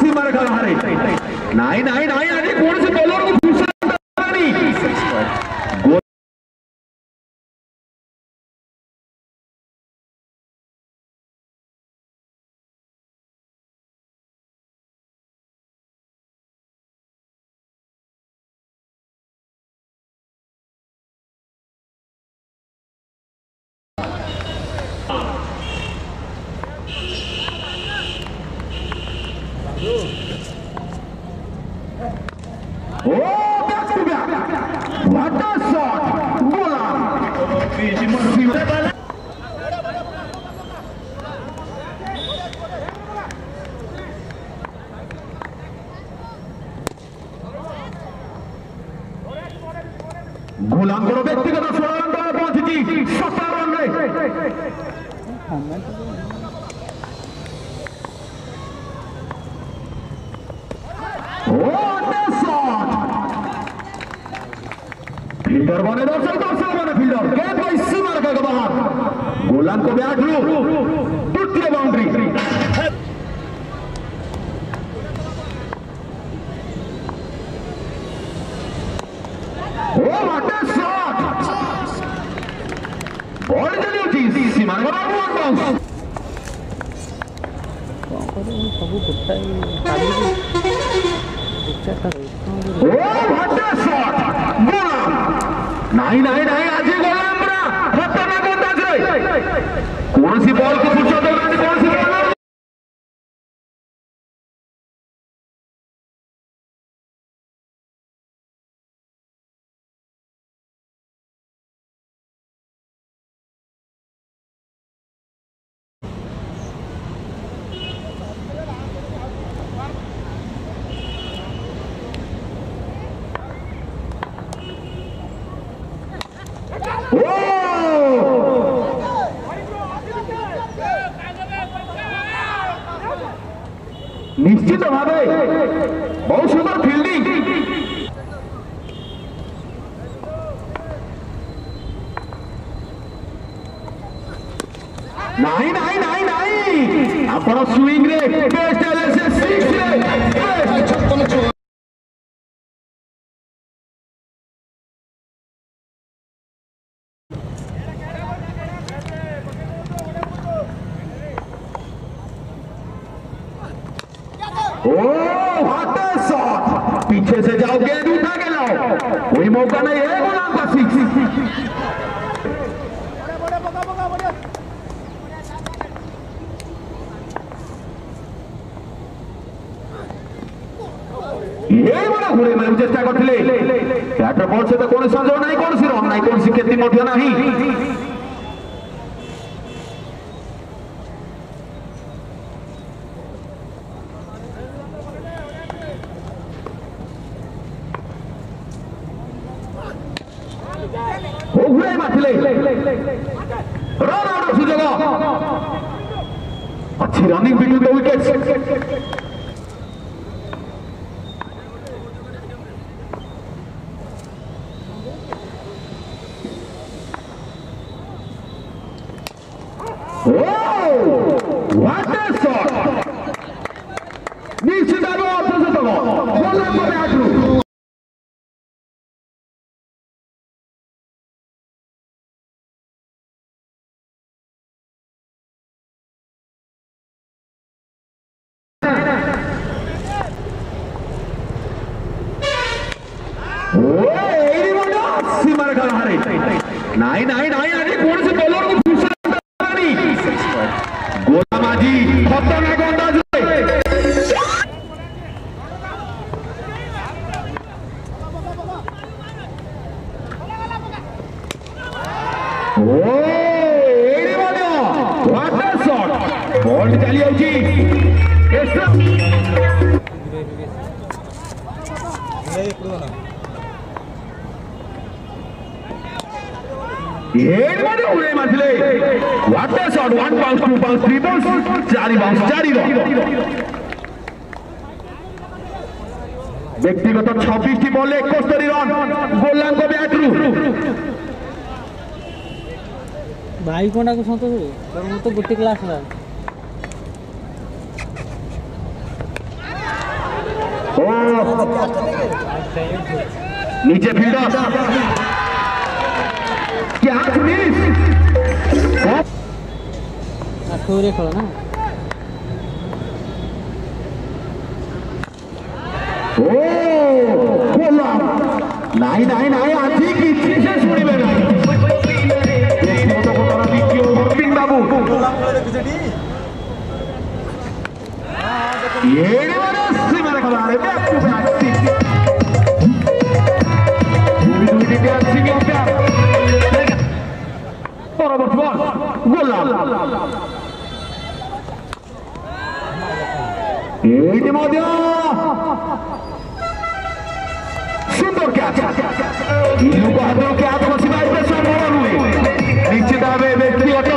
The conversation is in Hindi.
सीमार का हारे नहीं नहीं नहीं आगे कौन से बॉलर को घुसा नहीं गुलाम को व्यक्तिगत 16 रन पर पहुंची 17 रन फील्डर बने दर्शक बने फील्डर गेंद को इसी मार का बाहर गुलाम को बैट लो द्वितीय बाउंड्री बॉल चली उठी सीमा का वन बाउंस सब गोटाई नहीं नहीं नहीं आज गोलाम पूरा खतरनाक अंदाज रे कौन सी बॉल को पूछो तो कौन सी बॉल निश्चित भावे बहुत सुंदर फील्डिंग नहीं नहीं नहीं नहीं आपण स्विंग रे बेस्ट एलएस 6 रे 56 पीछे से जाओ गेंद उठा के लाओ कोई मौका नहीं है गुलाम का सिक्स ये बड़ा घुरे मैं चेष्टा करथिले बैटर बॉल से तो कोन संजोग नहीं कोन सी रन नहीं कोन सी क्षति मध्य नहीं रन आउट सुजोग अच्छी running between the wickets what a shot निश्चित भाव अप्रतिहत गोलाम को बैट रू सीमा का हारे नहीं नहीं नहीं आगे कौन से बॉलर को घुसा नहीं गोलाम आजी खतरनाक अंदाज व्हाट अ शॉट बॉल चली आउची उड़े मसले what a shot 1 bounce 2 bounce 3 bounce 4 bounce 4 run व्यक्तिगत 26 बॉल 71 रन गोलाम को बैट रू भाई कोना को संतोष रे तो गोटे क्लास रा ओ नीचे फील्डर कैच मिस पूरे खेलो ना ओ बोला नहीं नहीं नहीं आज की से सुनी में नहीं व्यक्तिगत घटना দ্বিতীয় ওভার বাবু ఏడు సీమల కలారే బ్యాక్ టు బ్యాక్ দুই প্লেয়ার সিঙ্গেল প্লেয়ার পরবর্তী বল গোলাম এইটি মধ্যে সুন্দর ক্যাচ ইনুকো হাতে ক্যাচ বসিবা এসে বড় নয় নিশ্চিত ভাবে ব্যক্তিগত